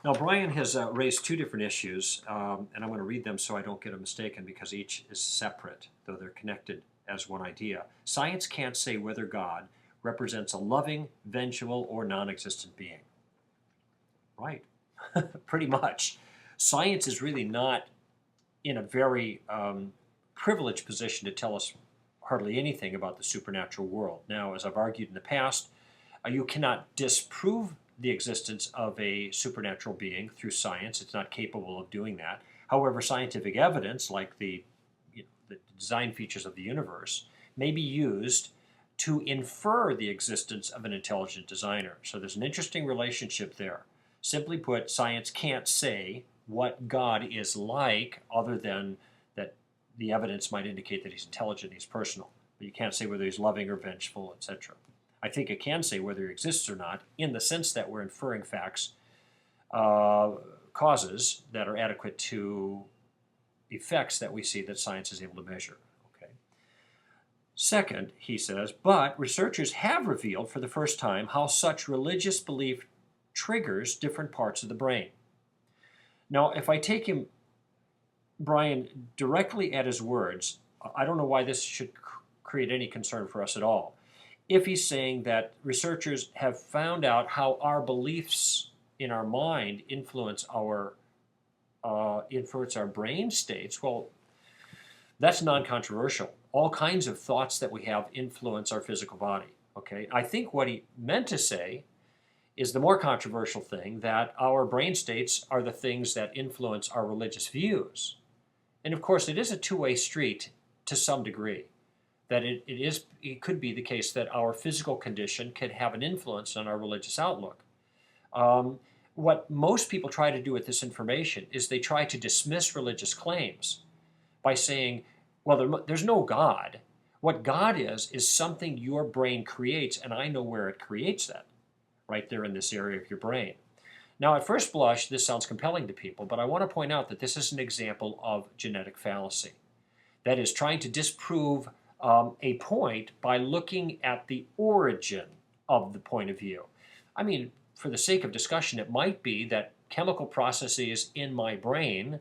Now, Brian has raised two different issues, and I'm going to read them so I don't get them mistaken because each is separate, though they're connected as one idea. Science can't say whether God represents a loving, vengeful, or non existent being. Right. Pretty much. Science is really not in a very privileged position to tell us hardly anything about the supernatural world. Now, as I've argued in the past, you cannot disprove the existence of a supernatural being through science. It's not capable of doing that. However, scientific evidence, like the design features of the universe, may be used to infer the existence of an intelligent designer. So there's an interesting relationship there. Simply put, science can't say what God is like other than that the evidence might indicate that he's intelligent, he's personal. But you can't say whether he's loving or vengeful, etc. I think it can say whether he exists or not in the sense that we're inferring facts, causes that are adequate to effects that we see that science is able to measure. Okay. Second, he says, but researchers have revealed for the first time how such religious belief triggers different parts of the brain. Now, if I take him, Brian, directly at his words, I don't know why this should create any concern for us at all. If he's saying that researchers have found out how our beliefs in our mind influence our brain states, well, that's non-controversial. All kinds of thoughts that we have influence our physical body. Okay, I think what he meant to say is the more controversial thing, that our brain states are the things that influence our religious views. And of course, it is a two-way street to some degree, that it could be the case that our physical condition could have an influence on our religious outlook. What most people try to do with this information is they try to dismiss religious claims by saying, well, there's no God. What God is something your brain creates, and I know where it creates that, right there in this area of your brain. Now, at first blush, this sounds compelling to people, but I want to point out that this is an example of genetic fallacy. That is, trying to disprove a point by looking at the origin of the point of view. I mean, for the sake of discussion, it might be that chemical processes in my brain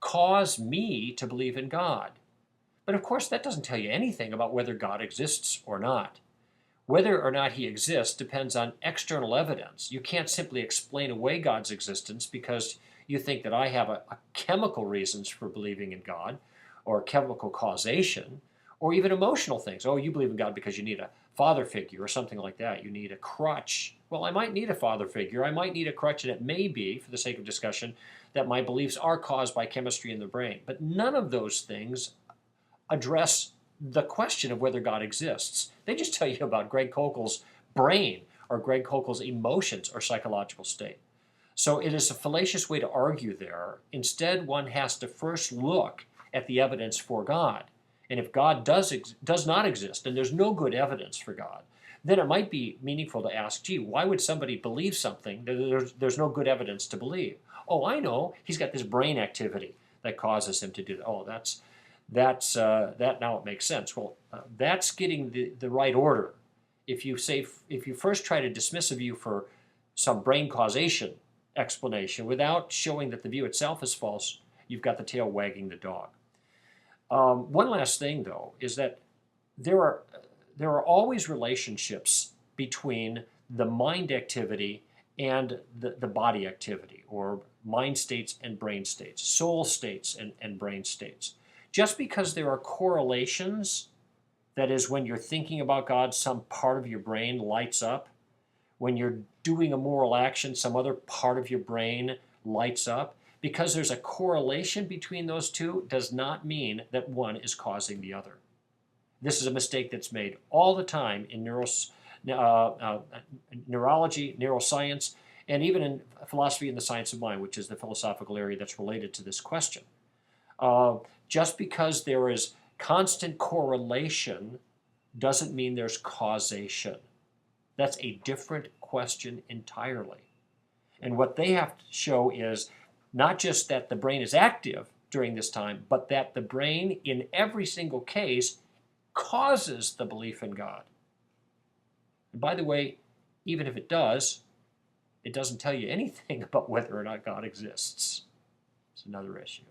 cause me to believe in God. But of course, that doesn't tell you anything about whether God exists or not. Whether or not he exists depends on external evidence. You can't simply explain away God's existence because you think that I have a chemical reasons for believing in God, or chemical causation, or even emotional things. Oh, you believe in God because you need a father figure or something like that. You need a crutch. Well, I might need a father figure. I might need a crutch, and it may be, for the sake of discussion, that my beliefs are caused by chemistry in the brain. But none of those things address the question of whether God exists. They just tell you about Greg Koukl's brain or Greg Koukl's emotions or psychological state. So it is a fallacious way to argue there. Instead, one has to first look at the evidence for God. And if God does not exist, and there's no good evidence for God, then it might be meaningful to ask, gee, why would somebody believe something that there's no good evidence to believe? Oh, I know, he's got this brain activity that causes him to do that. Oh, that now it makes sense. Well, that's getting the right order. If you first try to dismiss a view for some brain causation explanation without showing that the view itself is false, you've got the tail wagging the dog. One last thing, though, is that there are always relationships between the mind activity and the body activity, or mind states and brain states, soul states and brain states. Just because there are correlations, that is, when you're thinking about God, some part of your brain lights up. When you're doing a moral action, some other part of your brain lights up. Because there's a correlation between those two does not mean that one is causing the other. This is a mistake that's made all the time in neurology, neuroscience, and even in philosophy and the science of mind, which is the philosophical area that's related to this question. Just because there is constant correlation doesn't mean there's causation. That's a different question entirely. And what they have to show is not just that the brain is active during this time, but that the brain, in every single case, causes the belief in God. And by the way, even if it does, it doesn't tell you anything about whether or not God exists. It's another issue.